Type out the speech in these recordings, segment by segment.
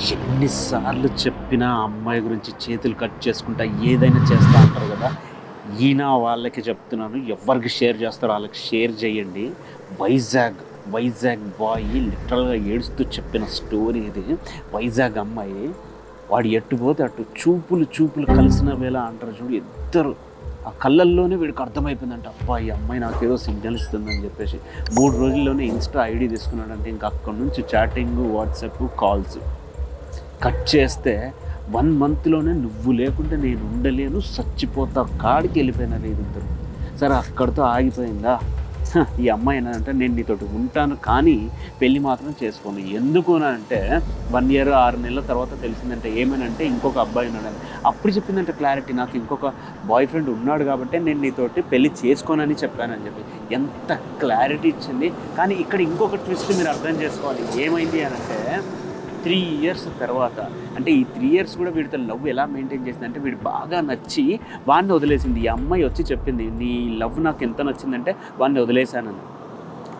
ఎన్నిసార్లు చెప్పినా అమ్మాయి గురించి చేతులు కట్ చేసుకుంటా ఏదైనా చేస్తా అంటారు కదా. ఈయన వాళ్ళకి చెప్తున్నాను, ఎవరికి షేర్ చేస్తారో వాళ్ళకి షేర్ చేయండి. వైజాగ్ వైజాగ్ బాయ్ లిటరల్గా ఏడుస్తూ చెప్పిన స్టోరీ ఇది. వైజాగ్ అమ్మాయి, వాడు ఎట్టు పోతే అటు చూపులు చూపులు కలిసిన వేళ అంటారు చూడు, ఇద్దరు ఆ కళ్ళల్లోనే వీడికి అర్థమైపోయిందంట, అబ్బా ఈ అమ్మాయి నాకు ఏదో సిగ్నల్ ఇస్తుందని చెప్పేసి 3 రోజుల్లోనే ఇన్స్టా ఐడి తీసుకున్నాడంటే ఇంకా అక్కడి నుంచి చాటింగ్, వాట్సాప్, కాల్స్. కట్ చేస్తే 1 మంత్లోనే నువ్వు లేకుంటే నేను ఉండలేను, చచ్చిపోతా కాడికి వెళ్ళిపోయినారు ఇద్దరు. సరే అక్కడితో ఆగిపోయిందా. ఈ అమ్మాయి ఏంటంటే, నేను నీతోటి ఉంటాను కానీ పెళ్ళి మాత్రం చేసుకోను. ఎందుకు అంటే 1 ఇయర్ 6 నెలల తర్వాత తెలిసిందంటే ఏమనంటే ఇంకొక అబ్బాయి ఉన్నాడని. అప్పుడు చెప్పిందంటే క్లారిటీ, నాకు ఇంకొక బాయ్ ఫ్రెండ్ ఉన్నాడు కాబట్టి నేను నీతోటి పెళ్ళి చేసుకోనని చెప్పానని చెప్పి. ఎంత క్లారిటీ ఇచ్చింది. కానీ ఇక్కడ ఇంకొక ట్విస్ట్ మీరు అర్థం చేసుకోవాలి. ఏమైంది అని అంటే 3 ఇయర్స్ తర్వాత, అంటే ఈ 3 ఇయర్స్ కూడా వీడితో లవ్ ఎలా మెయింటైన్ చేసింది అంటే, వీడు బాగా నచ్చి వాడిని వదిలేసింది. ఈ అమ్మాయి వచ్చి చెప్పింది, నీ లవ్ నాకు ఎంత నచ్చిందంటే వాడిని వదిలేశానని.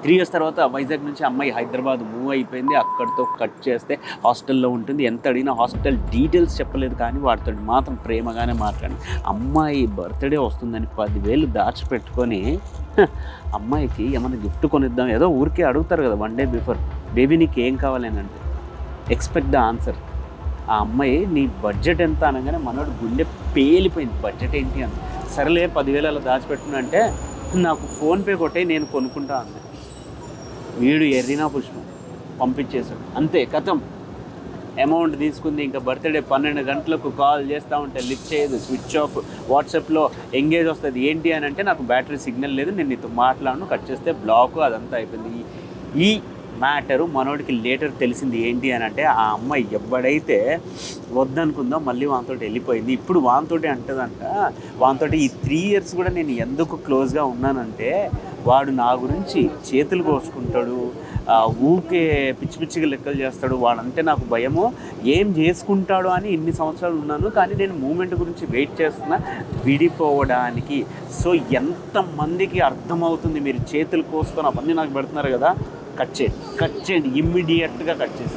3 ఇయర్స్ తర్వాత వైజాగ్ నుంచి అమ్మాయి హైదరాబాద్ మూవ్ అయిపోయింది. అక్కడితో కట్ చేస్తే హాస్టల్లో ఉంటుంది. ఎంత అడిగినా హాస్టల్ డీటెయిల్స్ చెప్పలేదు కానీ వాడితో మాత్రం ప్రేమగానే మాట్లాడి, అమ్మాయి బర్త్డే వస్తుందని 10,000 దాచిపెట్టుకొని అమ్మాయికి ఏమైనా గిఫ్ట్ కొనిద్దాం, ఏదో ఊరికే అడుగుతారు కదా 1 డే బిఫోర్, బేబీ నీకు ఏం కావాలి అని అంటే ఎక్స్పెక్ట్ ద ఆన్సర్. ఆ అమ్మాయి నీ బడ్జెట్ ఎంత అనగానే మనోడు గుండె పేలిపోయింది. బడ్జెట్ ఏంటి అని. సరేలే 10,000 అలా దాచిపెట్టుకున్నా అంటే, నాకు ఫోన్పే కొట్టే నేను కొనుక్కుంటా అంది. వీడు ఎర్రినా పుష్పం పంపించేశాడు. అంతే కథం. అమౌంట్ తీసుకుంది. ఇంకా బర్త్డే 12 గంటలకు కాల్ చేస్తూ ఉంటే లిఫ్ట్ చేయదు, స్విచ్ ఆఫ్. వాట్సాప్లో ఎంగేజ్ వస్తుంది. ఏంటి అని అంటే, నాకు బ్యాటరీ సిగ్నల్ లేదు, నేను నీతో మాట్లాడను, కట్ చేస్తే బ్లాక్. అదంతా అయిపోయింది. ఈ మ్యాటరు మనోడికి లేటర్ తెలిసింది. ఏంటి అని అంటే, ఆ అమ్మాయి ఎవడైతే వద్దనుకుందో మళ్ళీ వానితోటి వెళ్ళిపోయింది. ఇప్పుడు వానితోటి అంటదంట, వానితోటి ఈ 3 ఇయర్స్ కూడా నేను ఎందుకు క్లోజ్గా ఉన్నానంటే, వాడు నా గురించి చేతులు కోసుకుంటాడు, ఊకే పిచ్చి పిచ్చిగా లెక్కలు చేస్తాడు, వాడంటే నాకు భయము, ఏం చేసుకుంటాడు అని ఇన్ని సంవత్సరాలు ఉన్నాను. కానీ నేను మూమెంట్ గురించి వెయిట్ చేస్తున్నా విడిపోవడానికి. సో ఎంతమందికి అర్థమవుతుంది, మీరు చేతులు కోసుకొని అవన్నీ నాకు పెడుతున్నారు కదా, కట్ చేయండి, ఇమ్మీడియట్గా కట్ చేసి